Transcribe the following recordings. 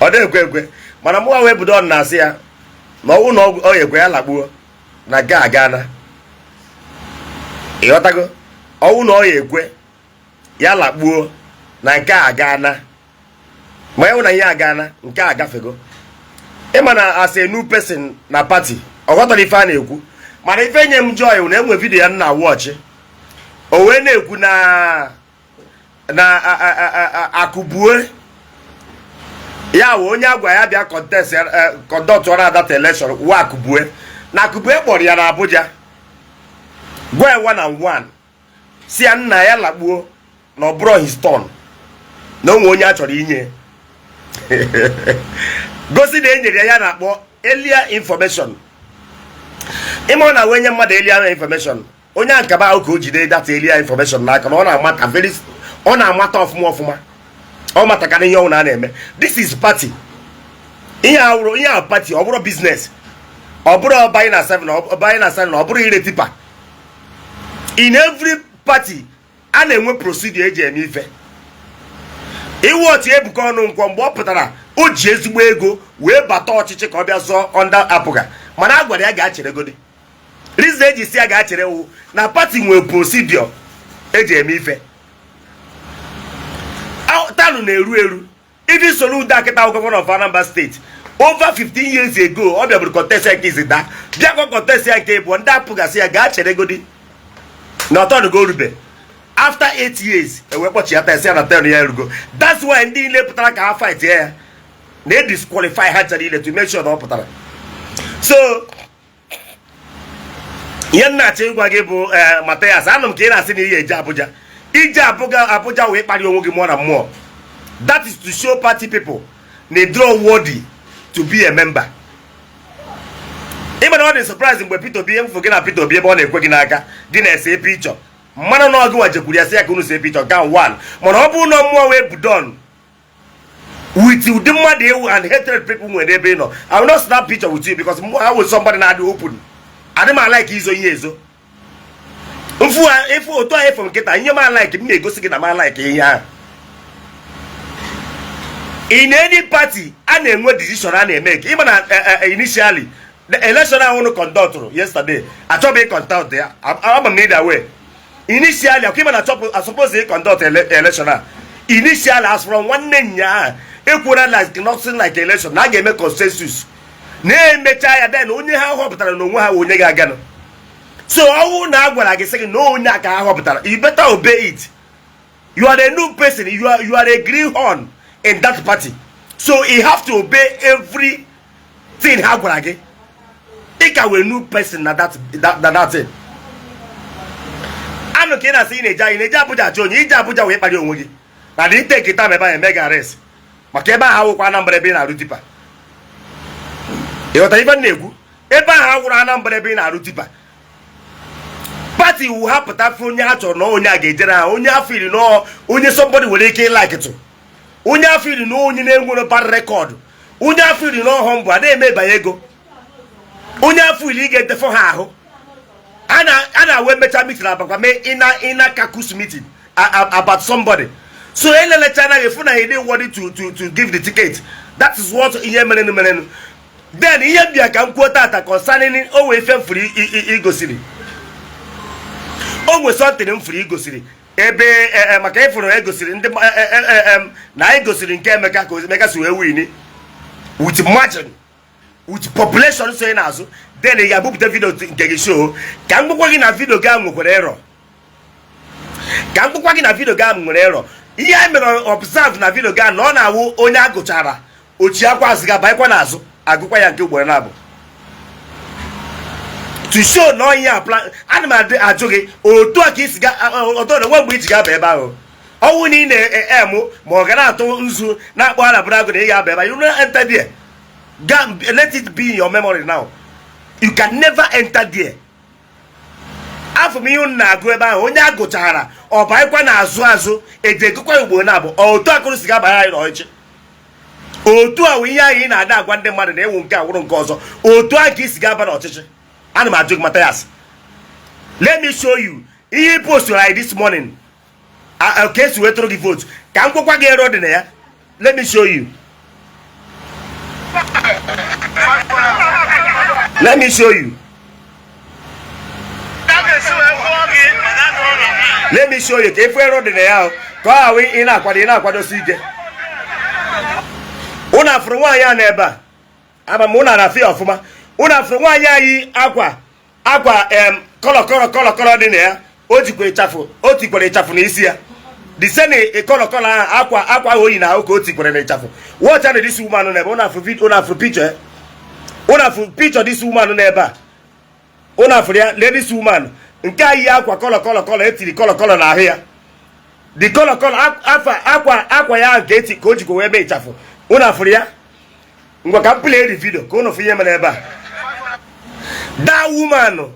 ọ na-ekwe mana mụ wee budo na asị ya na ọwụ na ọ ekwe ya lakpuo na ga agana ịghọtago ọwụ na ọ ekwe ya lakpuo na nke agana ma ya wụ na ihe agana nke agafego ịma na as a new person na party ọ ghọtara ife a na-ekwu mana ife nye m joy na enwe vidio ya na watch o wee na-ekwu na akụbue ya wụ onye agwa ya bịa contest conduct ọra that election wa akụbue na akụbue kpọrọ ya na Abuja gwa one and one si ya nna ya lakpuo na ọ bụrụ his turn na onwe onye a chọrọ inye gosi na enyere ya na-akpọ earlier information ịma na wenye mmadụ earlier information onye akaba ahụ ka o jide data earlier information n'aka na ọ na-amata ọfụma ọ matakana ihe ọnwụ na-eme. This is party. Ihe a party ọ bụrụ business, ọ bụrụ buying and selling, ọ bụrụ ire tipa. In every party a na-enwe procedure eji eme ife. Iwu otu Ebuka ọnụ nkwọ mgbe ọ pụtara o ji ezigbo ego wee bata ọchịchị ka ọ bịa zụọ under apụga mana a gwara ya ga-achere godi. Reason eji si ya ga-achere wụ na party nwere procedure eji eme ife. Tanu na-eru even Soludo Akita governor of Anambra State over 15 years ago ọ bịabụrụ contest ya nke izida bịakwa contest ya nke bụ ndị apụgasị ya ga-achere godi na ọtọ go rube. After 8 years ewekpọchi ya tesi ya na ten ya erugo. That's why ndị ile pụtara ka ha fight ya na disqualify ha jara ile to make sure na ọ pụtara. So ihe nna-achọ ịgwa gị bụ Mathias, anụ m ka ị na-asị na ihe eje Abuja ije Abuja wee kpari onwe gị mmụọ na mmụọ. That is to show party people they draw worthy to be a member. Even all the surprise mgbe Peter Obi mfụ gị na Peter Obi ebe ọ na-ekwe gị n'aka dị na-ese picture mmanụ na ọgụ wajekwuru ya sị ya ka unu see picture gan one mana ọ bụ na mmụọ wee budon with ụdị mmadụ ewu and hatred people nwere ebe ị nọ. I will not snap picture with you because I was somebody na-adị open. Adị m like izo ihe ezo mfu otu a efu nkịta ihe ma like m na-egosi gị na ma like ihe ahụ. In any party a na-enwe decision a na-eme ịma na initially the election ahụ unu conduct yesterday achọbụ conduct ya ama m na either way. Initially ịma na suppose conduct election a initially as from nwanne nya ekwura like nothing like election na a ga-eme consensus na-emecha ya then onye ha họpụtara na onwe ha onye ga-aga. So ọwụ na agwara gị sị gị na onye aka ha họpụtara, you better obey it. You are a new person, you are a greenhorn in that party, so you have to obey everything ha gwara gị. Ị ka wee new person na that thing. Anụ ka ị na-asị ị na-eje Abuja achọ onye ije Abuja wee kpari onwe gị na dị ite nkịta ma ebe anyị mega arrest maka ebe ahụ awụkwa Anambra ebe ị na-arụ tipa. Ịghọta ife na-ekwu ebe ahụ awụrụ Anambra ebe ị na-arụ tipa. Party will hapụta fụ onye ha chọrọ na onye a ga-ejere ha onye afọ iri na onye somebody nwere ike ịlike tụ onye afọ iri na onye na-enwere bad record onye afọ iri na ọhụm bụ a na-emebanye ego onye afọ iri ị ga-edefọ ha ahụ a na-awe mecha meeting abakwa mee ina kakus meeting about somebody. So elelecha anaghị efu na he didn't want to give the ticket. That is what ihe merenu. Then ihe bịa ka m kwuo tata concerning o wee ife mfuru igosiri o nwe something mfuru igosiri ebe maka ifuru egosiri ndị na egosiri nke Emeka ka Emeka si wee win with margin with population so n'azụ. Then ya bupụta video nke gị show ka mgbukwa gị na video ga nwekwara error ihe a mere observe na video ga na ọ na-awụ onye agụchara ochi akwa azụ ga baikwa n'azụ agụkwa ya nke ugboro na-abụ to show no ya plan. Ana m ajụ gị otu a ka isi ga odo na nwa mgbe iji ga-aba ebe ahụ ọnwụ na ị na-emu ma ọ ga na-atụ nzu na-akpọ ala brago na ị ga-aba ebe you no enter there. Let it be in your memory now. You can never enter there. Afọ m ihe na-agụ ebe ahụ onye agụchara ọ baikwa n'azụ eje egụkwa ugboro na-abụ otu akụrụ si ga-abara anyị n'ọchị. Otu a ihe anyị na-ada agwa ndị mmadụ na ewu nke awụrụ nke ọzọ otu a ka isi ga-aba n'ọchịchị. Ana m ajụ gị Mathias, let me show you ihe post right this morning ka esi wetụrụ gị vote ka m gwakwa gị ero dị na ya Let me show you. Let me show you. Let me show you. If we're on the now, go away in Aquadina Sige. Una from one ya neighbor. I'm a mona na fear of ma. Una from one ya aqua color in there. Otikwe chafu n'isia. The same a color aqua oina otikwe na chafu. What are this woman on ever? Una for picture. Una for picture this woman on ever. Una for ladies woman. Nka yi aqua color eti color na here. The color aqua ya nke eti ko jiko we be chafu. Una for ya. Ngwa ka play the video ko no for yema na eba. That woman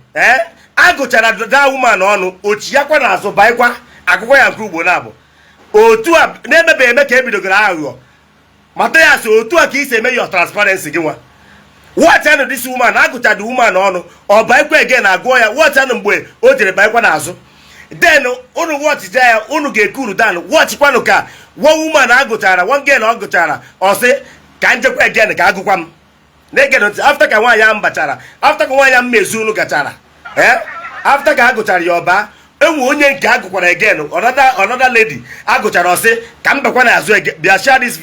agụchara that woman ọnụ ochiyakwa na azụ baikwa akụkọ ya nke ugbo na abụ otu a na-emebe eme ka ebidogara aghụghọ Mathias otu a ka isi eme your transparency gị nwa watch and this woman agụchara the woman ọnụ ọ baikwa again agụọ ya watch and mgbe o jere baikwa na azụ then unu watch ya unu ga-ekuru dan watch kwanu ka one woman agụchara one girl ọ gụchara ọ sị ka njekwa again ka agụkwa m na-ege ntị after ka nwaanyị ahụ bachara after ka nwaanyị ahụ mmezu unu gachara after ka agụchara ya ọba enwe onye nke agụkwara again another lady agụchara ọsị ka m bakwa na azụ bịa share this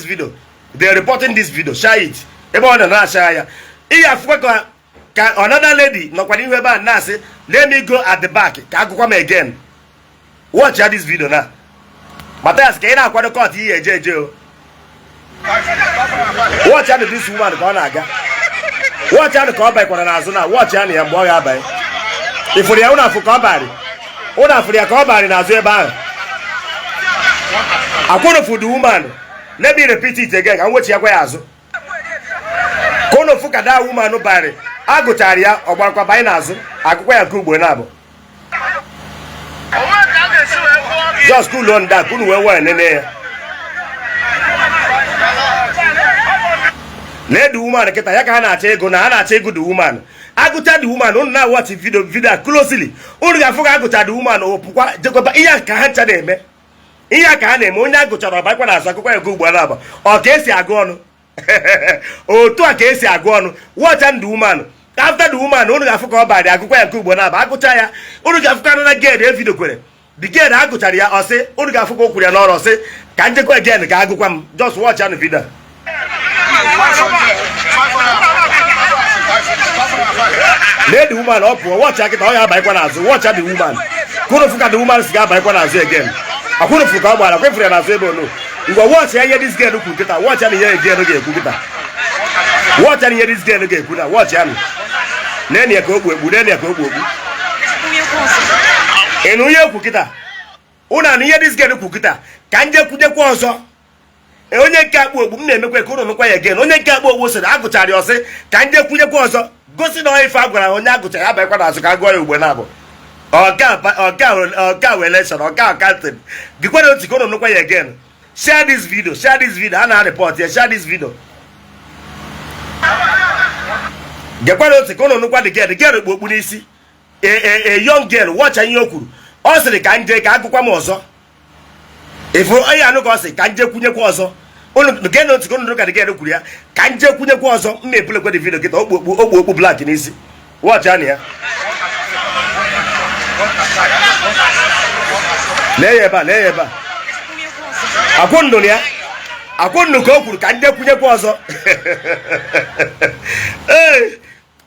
video they reporting this video share it ebe ọ na share ya ihe afụkwa ka another lady nọkwara ihu ebe a na-asị let me go at the back ka agụkwa m again watch this video na Mathias ka ị na-akwado court ihe eje o watch this woman ka ọ na-aga watch ka ọ bakwara n'azụ na watch ya mgbe ọ ga-abanye ifuru ya ụnafụ ka ọ barị ụnafụ ya ka ọ barị n'azụ ebe ahụ akwụnụfụ the woman let me repeat it again ka m wechi ya kwa ya azụ ka ụnụfụ ka that woman barị agụchara ya ọ gbarakwa banye n'azụ akụkọ ya nke ugbo na-abụ just cool on that unu wee wee nene ya lee the woman kịta ya ka ha na-achọ ego na ha na-achọ ego the woman agụcha the woman unu na-watch video closely unu ga-afụ ka agụcha the woman opụkwa jekwaba ihe ka ha ncha na-eme ihe ka ha na-eme onye agụchara ọbakwa na azụ akụkọ ya nke ugbo na-aba ọ ka esi agụ ọnụ otu a ka esi agụ ọnụ watch the woman after the woman unu ga-afụ ka ọ barị akụkọ ya nke ugbo na-aba agụcha ya unu ga-afụka na ged evidio kwere the ged agụchara ya ọsị unu ga-afụ ka o kwuru ya n'ọrụ ọsị ka njekwa again ka agụkwa m just watch the video. Let the woman up, watch it. Oh, yeah, by one as watch the woman. Couldn't forget the woman's guy by one as again. I couldn't forget about a friend as able. You go watch here this girl who could get a watch and hear again again. Watch and hear this girl again. Watch him. Then you go with any go. And we are cooking. Una hear this girl who could get. Can you put the quazo? Onye nke akpọ ogbu m na-emekwa ka unu mekwa ya again onye nke akpọ ogbu sị na agụchara ya ọsị ka ndị kwunyekwa ọzọ gosi na ife agwara onye agụchara ya bakwa n'azụ ka agụọ ya ugbo na-abụ ọka wee election ọka accounting gịkwa na otu ka unu mekwa ya again share this video a na-report ya share this video gịkwa na otu ka unu mekwa the girl kpu okpu n'isi a young girl watch ihe o kwuru ọ sịrị ka nje ka agụkwa m ọzọ if onye anụ ka ọ sị ka nje kwunyekwa ọzọ unu nke na otu unu ka dị kwuru ya ka nje kwunyekwa ọzọ m na-epulekwa the video kịta okpu black n'isi watch anya ya lee ya ebe a akwụndụ ka o kwuru ka nje kwunyekwa ọzọ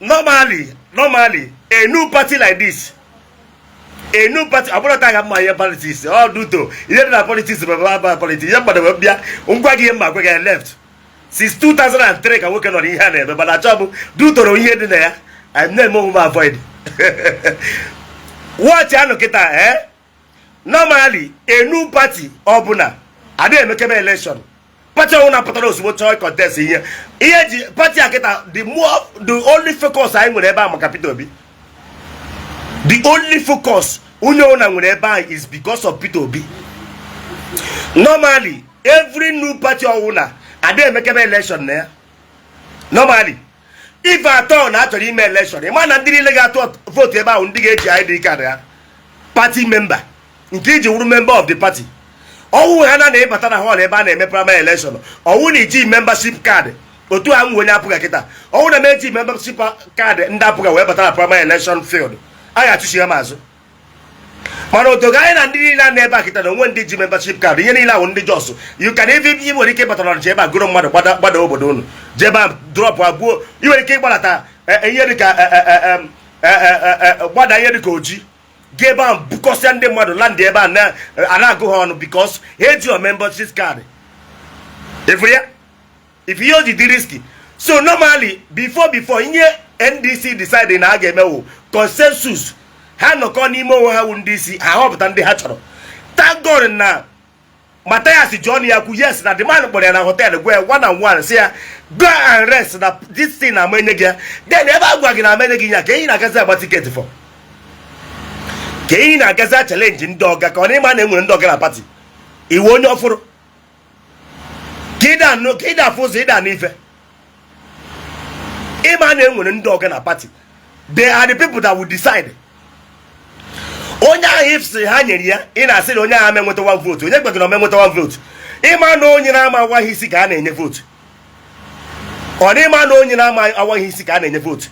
normally a new party like this a new party abụrụ ta ga mma ihe politics all duto ihe dị na politics bụ politics ihe mmadụ wee bịa ngwa gị ihe mma gwa gị left since 2003 ka nwoke nọ n'ihe a na-eme mana achọ bụ dutoro ihe dị na ya na-eme omume avoid watch anụ kịta normally a new party ọbụla adịghị emekebe election party ọbụla pụtara ozugbo chọọ contest ihe ji party a kịta the only focus anyị nwere ebe a maka Peter Obi the only focus onye ọbụla nwere ebe a is because of Peter Obi. Normally every new party ọbụla adịghị emekebe election na ya normally if at all na achọrọ ime election ịma na ndị niile ga-atụ vote ebe ahụ ndị ga-eji ID card ya party member nke iji wuru member of the party ọwụ ha na ịbata na hall ebe a na-eme primary election ọwụ na iji membership card otu a m onye apụga kịta ọwụ na meji membership card ndị apụga wee bata na primary election field a ga-achụchi ha mazụ mana otoga anyị na ndị niile na ebe a kịta na onwe ndị ji membership card ihe niile ahụ ndị jos you can even ị nwere ike ịbata n'ọnịcha ebe a gụrụ mmadụ gbada obodo unu jee ebe a drọp abụọ ị nwere ike ịgbalata ihe dịka gbada ihe dịka oji ga ebe a bukọsịa ndị mmadụ landị ebe a na-agụ ha ọnụ because ha eji your membership card if ihe o ji dị risky so normally before ihe NDC decide na a ga-emewo consensus ha nọkọ n'ime onwe ha wu ndị isi ha họpụta ndị ha chọrọ thank God na Mathias John ya kwu yes na the man kpọrọ ya na hotel gwa one on one si ya go and rest na this thing na amenye gị ya then ebe a gwa gị na amenye gị ya ka ị na-agazi agba tiketi for ka ị na-agazi challenge ndị ọga ka ọ na ịma na enwere ndị ọga na pati iwe onye ọfụrụ ka ịda afụ ụzọ ịda n'ife ịma na enwere ndị ọga na pati they are the people that will decide. Onye ahụ ifsi ha nyere ya ị na-asị na onye ahụ amenweta 1 vote onye gbagara omenweta 1 vote ịma na onye na-ama awaghị isi ka a na-enye vote ọ na ịma na onye na-ama awaghị isi ka a na-enye vote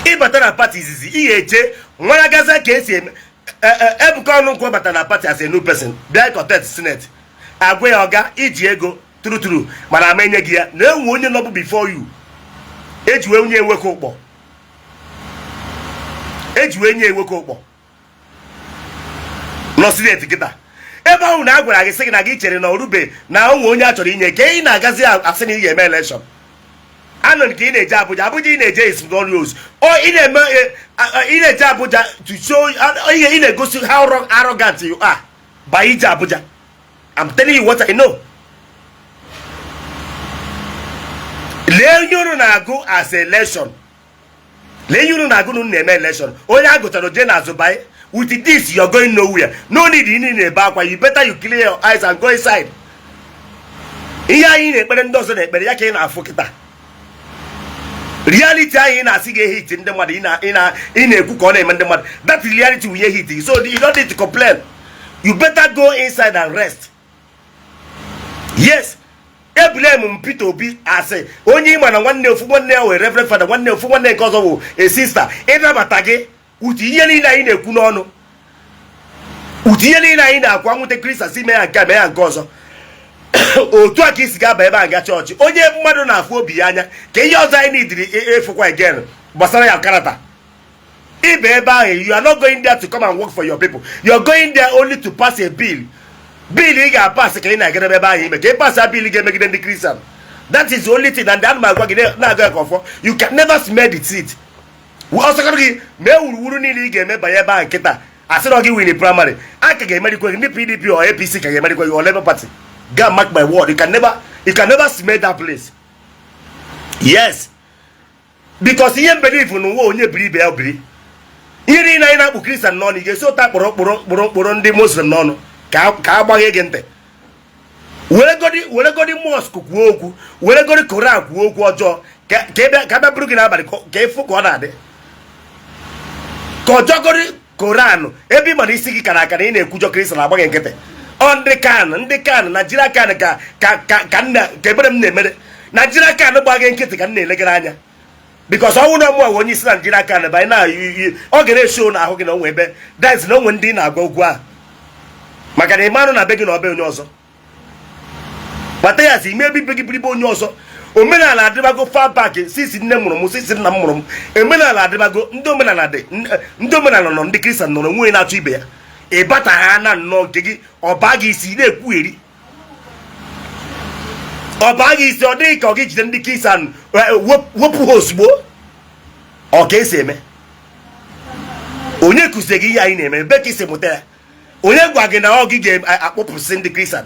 ịbata na pati izizi ị ga-eche nwara gaza ka esi eme Ebuka ọnụ nkwụ bata na pati as a new person bịa contest senate agwa ya ọga iji ego turuturu mana ama enye gị ya na enwe onye nọbụ before you ejiwe onye enwekọ ụkpọ ejiwe nye enwekọ ụkpọ nọ senate kịta ebe ahụ na a gwara gị sị gị na gị chere na orube na onwe onye a chọrọ inye ka ị na-agazi asị na ị ga-eme election anọ ka ị na-eje Abuja ị na-eje is glorious ị na-eje Abuja to show ị na-egosi how arrogant you are by ije Abuja. I'm telling you what I know. lee yuru na-agụ as election lee yuru na-agụ na-eme election onye agụtara je na Zubai with this you're going nowhere no need in na-ebe akwa you better you clear your eyes and go inside. Ihe anyị na-ekpere ndị ọzọ na-ekpere ya ka ị na-afụ kịta reality anyị na-asị gị hit ndị mmadụ ị na-ekwu ka ọ na-eme ndị mmadụ that reality will hit so you don't need to complain. You better go inside and rest. Yes, blame Peter Obi asị onye ịma na nwanne ofu nwanne ya wee reverend father nwanne ofu nwanne nke ọzọ bụ a sister ịnabata gị utu ihe niile anyị na-ekwu n'ọnụ utu ihe niile anyị na-akwa nwute Kristian si mee ya nke mee ya nke ọzọ otu a ka isi ga-aba ebe a ga chọọchị onye mmadụ na-afụ obi ya anya ka ihe ọzọ anyị nidiri efukwa again gbasara ya karata ibe ebe ahụ you are not going there to come and work for your people. You are going there only to pass a bill ị ga-apasị ka ị na-agara ebe ahụ ime ka ị pasị a bill ga-emegide ndị Christian. That is the only thing and ana m agwa gị na-aga ya ka ọfọ you can never smell the seed. ọsọkọrọ gị mee wuruwuru niile ị ga-eme banye ebe ahụ nkịta asị na gị win primary a ka ga-emerikwe gị ndị PDP or APC ka ga-emerikwe gị or Labour Party. God mark my word, you can never smell that place. Yes, because you believe in onye believe ya believe. Ihe niile anyị na-akpụ Christian nọ n'ige so ta kpọrọ ndị Muslim nọ ka agbaghe gị ntị. Were godi mosque kwuo okwu, were godi Koran kwuo okwu ọjọọ ka ebe buru gị n'abalị ka ịfụ ka ọ na-adị. Ka ọjọọ godi Koran ebe ịmara isi gị kara aka na ị na-ekwujọ Christian agbaghe nkịtị. Ndị kan Nigeria kan ka nna ka ebere m na-emere Nigeria kan gbaghe nkịtị ka m na-elegara anya because ọnwụ na ọmụwa onye isi na Nigeria kan bụ anyị na ọ ga na-esho na ahụ gị na onwe ebe that's na onwe ndị na-agwa okwu a maka na ịmanụ na be gị na ọbe onye ọzọ Mathias ime ebe gị biribe onye ọzọ omenala adịbago far back sisi nne mụrụ m sisi nna m mụrụ m omenala adịbago ndị omenala nọ ndị Christian nọrọ nwunye na-achọ ibe ya ịbata ha na nnọọ nke gị ọba gị isi na-ekwugheri ọba gị isi ọ dịghị ka ọ gị jide ndị Christian wepụ ha ozugbo ọ ka esi eme onye kụzie gị ihe anyị na-eme ebe ka isi mụta ya onye gwa gị na ọ gị ga-akpọpụsị ndị Christian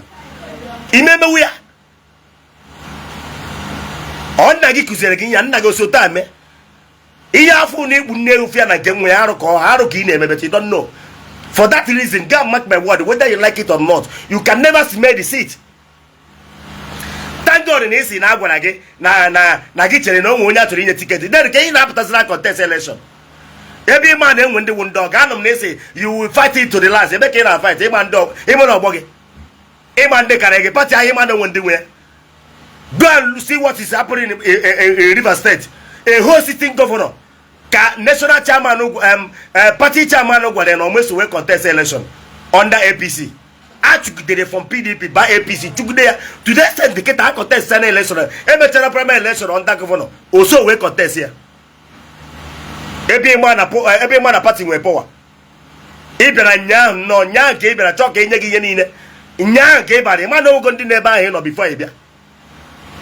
ime emewu ya ọ nna gị kụziere gị ya nna gị osote ame ihe afọ na igbu nne ewu ya na nke nwe ya arụ ka ị na-eme but you don't know. For that reason, God mark my word, whether you like it or not, you can never smell the seed. Thank God in this in Agwanage, na gichere no one to in a ticket. Then can you not contest election? Every man then when they won dog, and they say you will fight it to the last. They make it a fight. Him and dog, him and buggy. Him and the carrege, but him and the one do where. Go and see what is happening in River State. A whole sitting governor, national chairman, party chairman, and almost will contest election under APC. I took the from PDP by APC. Took there to the extent they can't contest Senate election. Every primary election under governor also will contest here. Every man a party with power. Ibera nyam no nyam ke ibera talk enyegi yenine. Nyam ke ibara man no go ndi neba here no before ebia.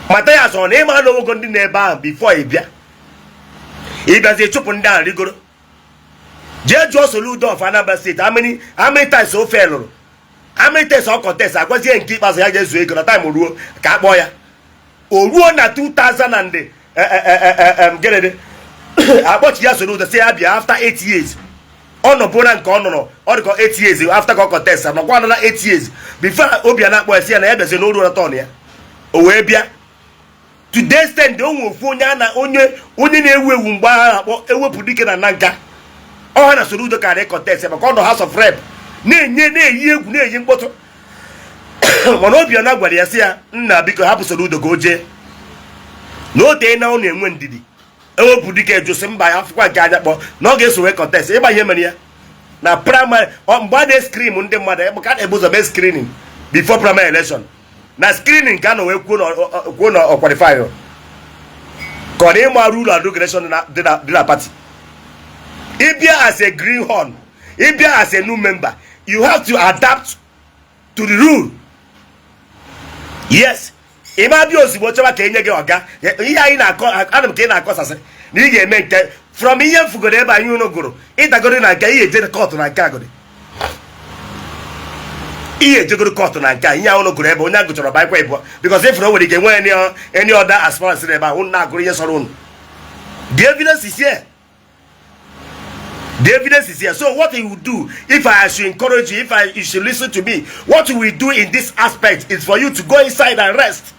Mathias on e man no go ndi neba before ebia. Ibera say chupu ndan rigoro. Jejo soludo of Anambra State. How many times so fail? How many times so contest? I was here in keep as ya jesu e go time oruo ka boya. Oruo na 2000 and get it. I watch Yasuru the say after 8 years. On opponent no, or 8 years after contest, and one another 8 years before Obiana was here and ever say no Tonia. Owebia. Today stand the only phone only wumba or ewe pudikan and nanka. Or na suru the carry contest, but the House of Rep. Nay, ye bottle. Monobiana Guadiasia, na because happens to do the goje. No day now name when did he. Ewo pudike Joseph by Africa Ghana, but no guess who contest. Eba Yemenia. Now, primary on body screen on the mother, can't able the best screening before primary election. Now, screening can we or qualify. Konema rule and regulation in the party. If you as a greenhorn, if you as a new member, you have to adapt to the rule. Yes. Imabiosi whatever Kenya Gaga, here in Adam Kena Cosas, Nigga make from here for good ever you know guru. It a good in a gay did a cotton and cagody. Here to go to cotton and can you know good ever not go to a bike paper because if nobody can win any other as far as about who not go yes or own. The evidence is here. The evidence is here. So what he would do, if I should encourage you, you should listen to me, what we do in this aspect is for you to go inside and rest.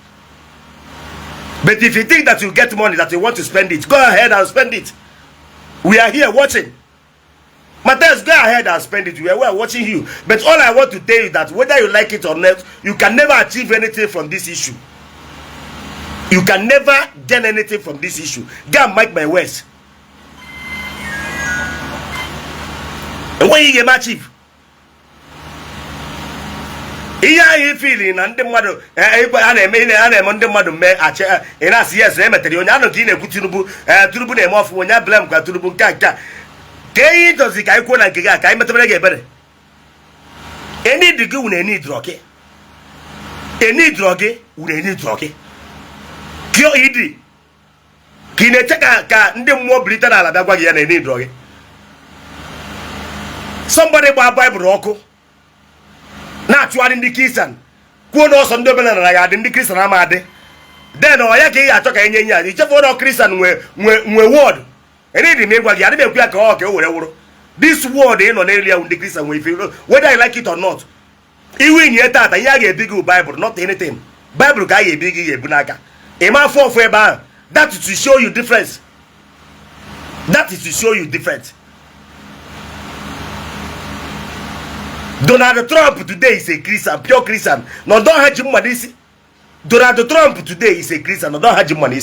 But if you think that you get money, that you want to spend it, go ahead and spend it. We are here watching. Mathias, go ahead and spend it. We are watching you. But all I want to tell you is that whether you like it or not, you can never achieve anything from this issue. You can never gain anything from this issue. Go and mark my words. And when you get achieve, iya feeling and the mother and the mother may in us yes cemetery on ano kine kutinubu turubu na emofu wonya blame kwa turubu kaka kei to zika iko na giga kai metemere ge bere eni digi una eni droge una eni droge kio idi kine cheka ka ndi mmo blita na ala bagwa ya na eni droge somebody by Bible roko na actually in the Christian ko no so ndo bela na ya the Christian amade then o ya ke ya to ka enye you just for no Christian we word any the me gwa ya de be ka o ke wore woro this word no na area in the Christian we feel whether you like it or not iwe ni eta ya ga big Bible not anything Bible ga ya big ye bunaka e ma for eba that is to show you difference, that is to show you difference. Donald Trump today is a Christian, pure Christian. No, don't have him money. Donald Trump today is a Christian. No, don't have him money.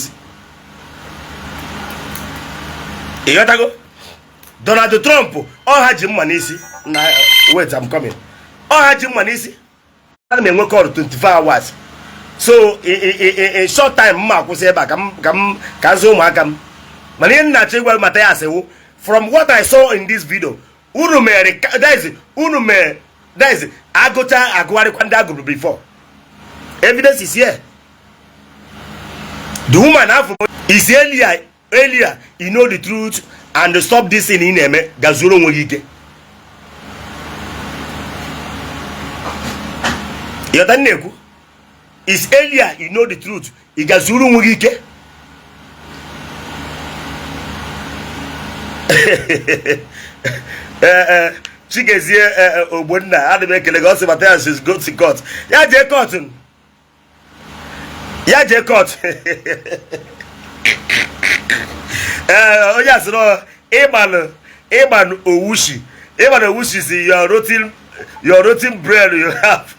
You got to go. Donald Trump, all have him money. Now, wait, I'm coming. All have him money. I'm going to call 24 hours. So, in short time, Mark will say back. Come, Manin natural Mathias. From what I saw in this video, that is Agota Aguari Kwandagu before. Evidence is here. The woman is earlier, you know the truth and stop this in Ineme, Gazuro Mogike. Yotaneku is earlier, you know the truth, Igazuru Mogike. Chicken's here, Obunda, I had to make a legacy, but there she's good to cut. Yeah, J. Cotton. Yeah, J. Cott. Oh, yes, no, Eman, Iman Owushi. Iman Owushi is your rotten brain you have.